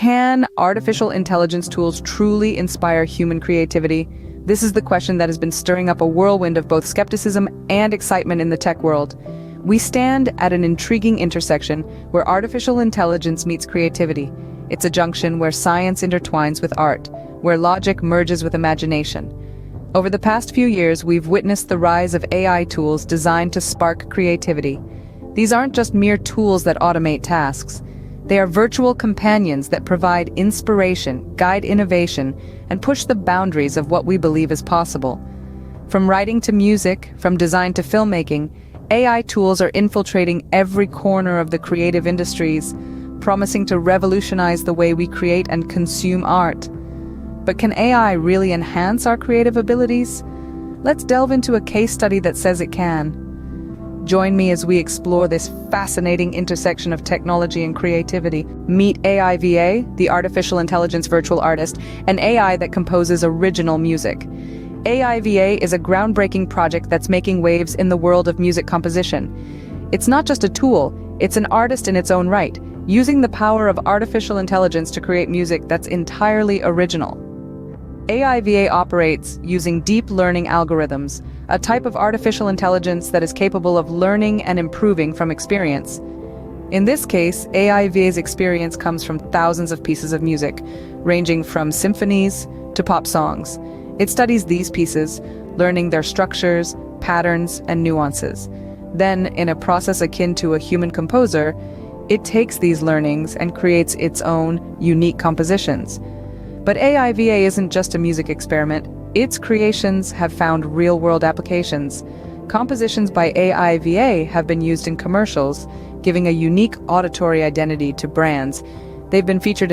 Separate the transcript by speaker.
Speaker 1: Can artificial intelligence tools truly inspire human creativity? This is the question that has been stirring up a whirlwind of both skepticism and excitement in the tech world. We stand at an intriguing intersection where artificial intelligence meets creativity. It's a junction where science intertwines with art, where logic merges with imagination. Over the past few years, we've witnessed the rise of AI tools designed to spark creativity. These aren't just mere tools that automate tasks. They are virtual companions that provide inspiration, guide innovation, and push the boundaries of what we believe is possible. From writing to music, from design to filmmaking, AI tools are infiltrating every corner of the creative industries, promising to revolutionize the way we create and consume art. But can AI really enhance our creative abilities? Let's delve into a case study that says it can. Join me as we explore this fascinating intersection of technology and creativity. Meet AIVA, the artificial intelligence virtual artist, an AI that composes original music. AIVA is a groundbreaking project that's making waves in the world of music composition. It's not just a tool, it's an artist in its own right, using the power of artificial intelligence to create music that's entirely original. AIVA operates using deep learning algorithms, a type of artificial intelligence that is capable of learning and improving from experience. In this case, AIVA's experience comes from thousands of pieces of music, ranging from symphonies to pop songs. It studies these pieces, learning their structures, patterns, and nuances. Then, in a process akin to a human composer, it takes these learnings and creates its own unique compositions. But AIVA isn't just a music experiment. Its creations have found real-world applications. Compositions by AIVA have been used in commercials, giving a unique auditory identity to brands. They've been featured